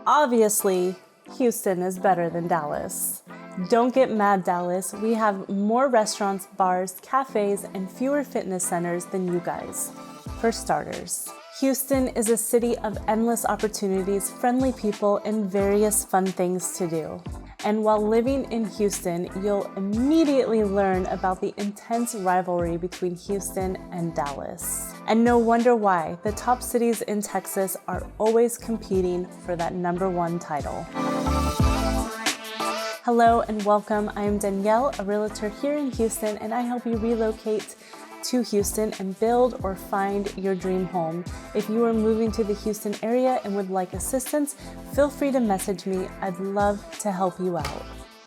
Obviously, Houston is better than Dallas. Don't get mad, Dallas. We have more restaurants, bars, cafes, and fewer fitness centers than you guys. For starters, Houston is a city of endless opportunities, friendly people, and various fun things to do. And while living in Houston, you'll immediately learn about the intense rivalry between Houston and Dallas. And no wonder why. The top cities in Texas are always competing for that #1 title. Hello and welcome. I am Danielle, a realtor here in Houston, and I help you relocate to Houston and build or find your dream home. If you are moving to the Houston area and would like assistance, feel free to message me. I'd love to help you out.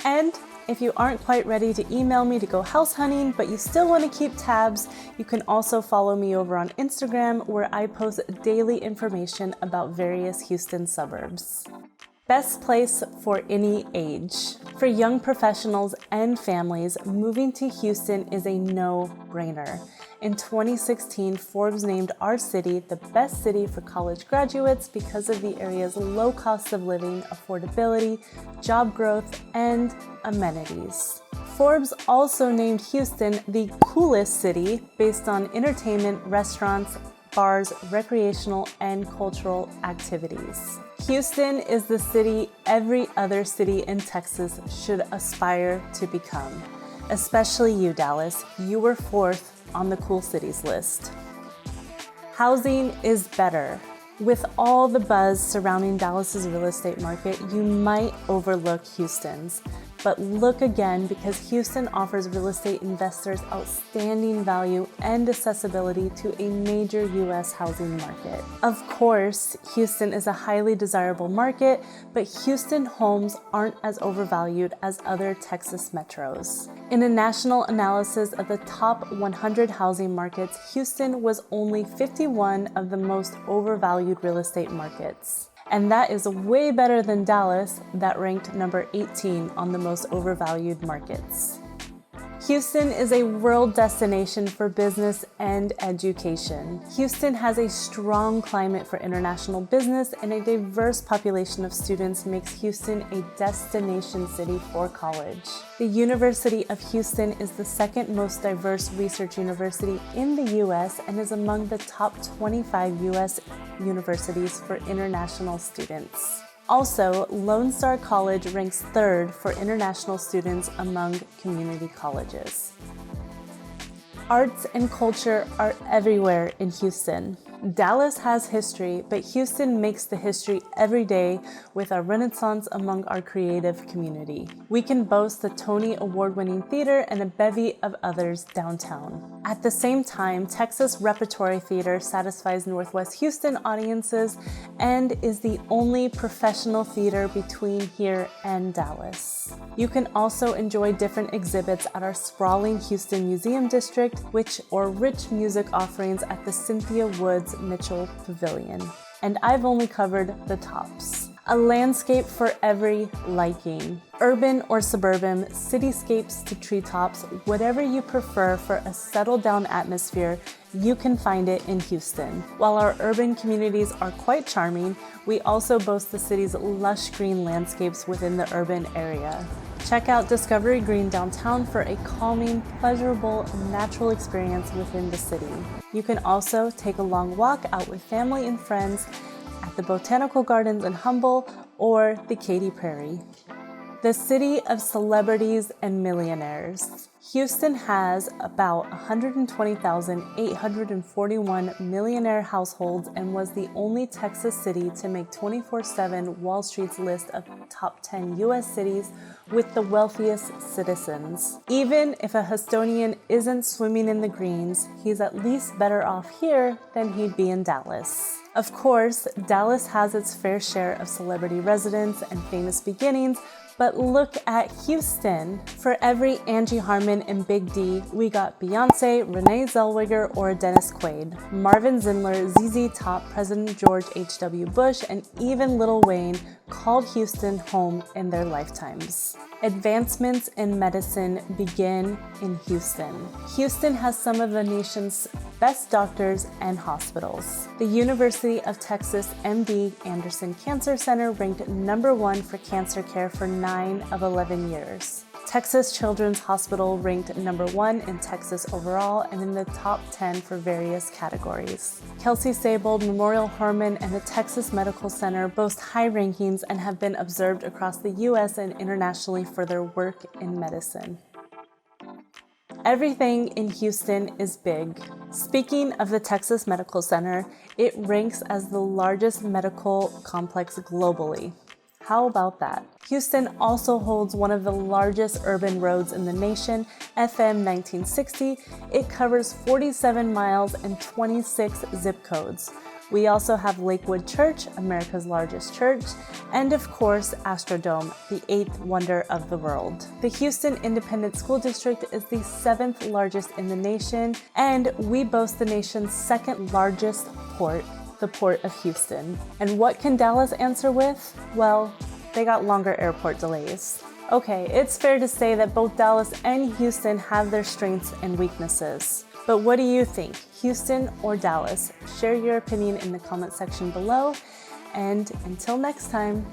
And if you aren't quite ready to email me to go house hunting, but you still want to keep tabs, you can also follow me over on Instagram, where I post daily information about various Houston suburbs. Best place for any age. For young professionals and families, moving to Houston is a no-brainer. In 2016, Forbes named our city the best city for college graduates because of the area's low cost of living, affordability, job growth, and amenities. Forbes also named Houston the coolest city based on entertainment, restaurants, bars, recreational, and cultural activities. Houston is the city every other city in Texas should aspire to become. Especially you, Dallas. You were 4th on the cool cities list. Housing is better. With all the buzz surrounding Dallas's real estate market, you might overlook Houston's. But look again, because Houston offers real estate investors outstanding value and accessibility to a major U.S. housing market. Of course, Houston is a highly desirable market, but Houston homes aren't as overvalued as other Texas metros. In a national analysis of the top 100 housing markets, Houston was only 51 of the most overvalued real estate markets. And that is way better than Dallas, that ranked number 18 on the most overvalued markets. Houston is a world destination for business and education. Houston has a strong climate for international business, and a diverse population of students makes Houston a destination city for college. The University of Houston is the second most diverse research university in the U.S. and is among the top 25 U.S. universities for international students. Also, Lone Star College ranks 3rd for international students among community colleges. Arts and culture are everywhere in Houston. Dallas has history, but Houston makes the history every day with a renaissance among our creative community. We can boast the Tony Award-winning theater and a bevy of others downtown. At the same time, Texas Repertory Theater satisfies Northwest Houston audiences and is the only professional theater between here and Dallas. You can also enjoy different exhibits at our sprawling Houston Museum District, or rich music offerings at the Cynthia Woods Mitchell Pavilion. And I've only covered the tops. A landscape for every liking. Urban or suburban, cityscapes to treetops, whatever you prefer for a settled down atmosphere, you can find it in Houston. While our urban communities are quite charming, we also boast the city's lush green landscapes within the urban area. Check out Discovery Green downtown for a calming, pleasurable, natural experience within the city. You can also take a long walk out with family and friends at the Botanical Gardens in Humble or the Katy Prairie. The city of celebrities and millionaires. Houston has about 120,841 millionaire households and was the only Texas city to make 24/7 Wall Street's list of top 10 U.S. cities with the wealthiest citizens. Even if a Houstonian isn't swimming in the greens, he's at least better off here than he'd be in Dallas. Of course, Dallas has its fair share of celebrity residents and famous beginnings, but look at Houston. For every Angie Harmon and Big D, we got Beyonce, Renee Zellweger, or Dennis Quaid, Marvin Zindler, ZZ Top, President George H.W. Bush, and even Lil Wayne called Houston home in their lifetimes. Advancements in medicine begin in Houston. Houston has some of the nation's best doctors and hospitals. The University of Texas MD Anderson Cancer Center ranked #1 for cancer care for 9 of 11 years. Texas Children's Hospital ranked #1 in Texas overall and in the top 10 for various categories. Kelsey-Seybold Memorial Hermann and the Texas Medical Center boast high rankings and have been observed across the U.S. and internationally for their work in medicine. Everything in Houston is big. Speaking of the Texas Medical Center, it ranks as the largest medical complex globally. How about that? Houston also holds one of the largest urban roads in the nation, FM 1960. It covers 47 miles and 26 zip codes. We also have Lakewood Church, America's largest church, and of course, Astrodome, the 8th wonder of the world. The Houston Independent School District is the 7th largest in the nation, and we boast the nation's 2nd largest port, the Port of Houston. And what can Dallas answer with? Well, they got longer airport delays. Okay, it's fair to say that both Dallas and Houston have their strengths and weaknesses. But what do you think? Houston or Dallas? Share your opinion in the comment section below. And until next time,